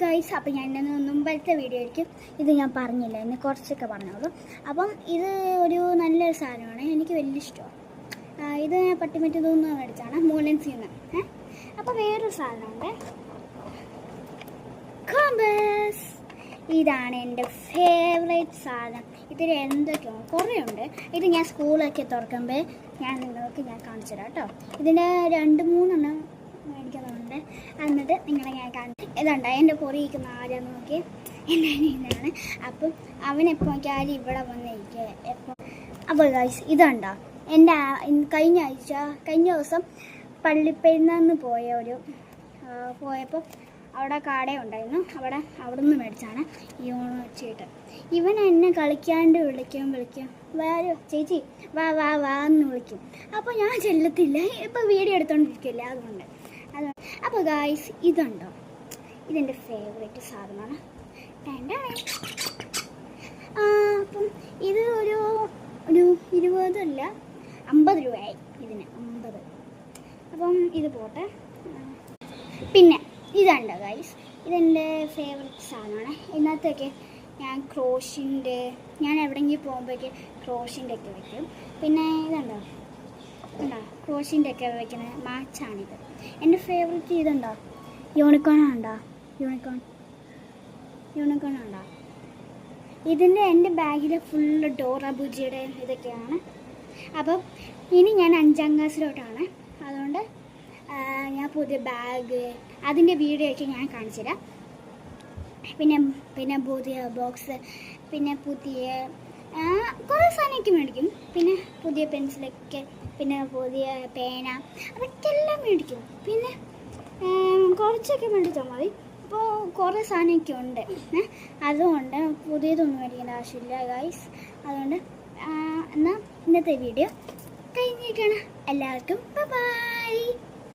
Guys, അപ്പോൾ ഞാൻ മുമ്പത്തെ വീഡിയോയ്ക്ക് ഇത് ഞാൻ പറഞ്ഞില്ല, എന്നെ കുറച്ചൊക്കെ പറഞ്ഞോളൂ. അപ്പം ഇത് ഒരു നല്ലൊരു സാധനമാണ്, എനിക്ക് വലിയ ഇഷ്ടമാണ്. ഇത് ഞാൻ പട്ടിമറ്റു തോന്നുന്ന മേടിച്ചാണ്, മൂലൻസിൽ നിന്ന്. അപ്പോൾ വേറൊരു സാധനമുണ്ട്, കോമ്പസ്. ഇതാണ് എൻ്റെ ഫേവറേറ്റ് സാധനം. ഇതിൽ എന്തൊക്കെയാണ് കുറേ ഉണ്ട്. ഇത് ഞാൻ സ്കൂളൊക്കെ തുറക്കുമ്പോൾ ഞാൻ കാണിച്ചു തരാം കേട്ടോ. ഇതിൻ്റെ 2-3 മേടിക്കുന്നുണ്ട്. എന്നിട്ട് നിങ്ങളെ ഞാൻ കാണിച്ചു. ഇതുണ്ട് എൻ്റെ പൊറിയിരിക്കുന്ന ആരെന്ന് നോക്കി, എൻ്റെ അനിയനാണ്. അപ്പം അവനെപ്പോൾ നോക്കിയാലും ഇവിടെ വന്നിരിക്കുക എപ്പോൾ. അപ്പോൾ ഗൈസ്, ഇതുണ്ടോ എൻ്റെ കഴിഞ്ഞ ദിവസം പള്ളിപ്പെരുന്നാളിന് പോയപ്പോൾ അവിടെ കടയുണ്ടായിരുന്നു. അവിടെ നിന്ന് മേടിച്ചാണ് ഈ ഓണം വെച്ചിട്ട്. ഇവൻ എന്നെ കളിക്കാണ്ട് വിളിക്കും, ചേച്ചി വാ വാ വാ എന്ന് വിളിക്കും. അപ്പോൾ ഞാൻ ചെല്ലത്തില്ല, ഇപ്പോൾ വീഡിയോ എടുത്തോണ്ടിരിക്കില്ല, അതുകൊണ്ട്. അപ്പോൾ ഗായ്സ്, ഇതുണ്ടോ, ഇതെൻ്റെ ഫേവറേറ്റ് സാധനമാണ്. അപ്പം ഇത് ഒരു 20 അല്ല 50 രൂപയായി ഇതിന്, 50. അപ്പം ഇത് പോട്ടെ. പിന്നെ ഇതുണ്ടോ ഗൈസ്, ഇതെൻ്റെ ഫേവറേറ്റ് സാധനമാണ്. ഇതിനകത്തൊക്കെ ഞാൻ എവിടെയെങ്കിലും പോകുമ്പോഴേക്ക് ക്രോഷിൻ്റെ ഒക്കെ വയ്ക്കും. പിന്നെ ഇതുണ്ടോ ക്രോഷിൻ്റെ ഒക്കെ വയ്ക്കുന്ന മാച്ചാണിത്. എൻ്റെ ഫേവറേറ്റ് ഇതുണ്ടോ, യൂണിക്കോൺ ഉണ്ടോ. എൻ്റെ ബാഗിൽ ഫുള്ള് ഡോറ ബുജിയുടെ ഇതൊക്കെയാണ്. അപ്പം ഇനി ഞാൻ 5ാം ക്ലാസ്സിലോട്ടാണ്, അതുകൊണ്ട് ഞാൻ പുതിയ ബാഗ് അതിൻ്റെ വീഡിയോ ഒക്കെ ഞാൻ കാണിച്ചു തരാം. പിന്നെ പുതിയ ബോക്സ്, പിന്നെ പുതിയ കുറേ സാധനമൊക്കെ മേടിക്കും. പിന്നെ പുതിയ പെൻസിലൊക്കെ, പിന്നെ പുതിയ പേന, അതൊക്കെ എല്ലാം മേടിക്കും. പിന്നെ കുറച്ചൊക്കെ മേടിച്ചാൽ മതി. അപ്പോൾ കുറേ സാധനമൊക്കെ ഉണ്ട്. അതുകൊണ്ട് പുതിയതൊന്നും മേടിക്കേണ്ട ആവശ്യമില്ല ഗൈസ്. അതുകൊണ്ട് എന്നാൽ ഇന്നത്തെ വീഡിയോ കഴിഞ്ഞേക്കാണ്. എല്ലാവർക്കും ബൈ.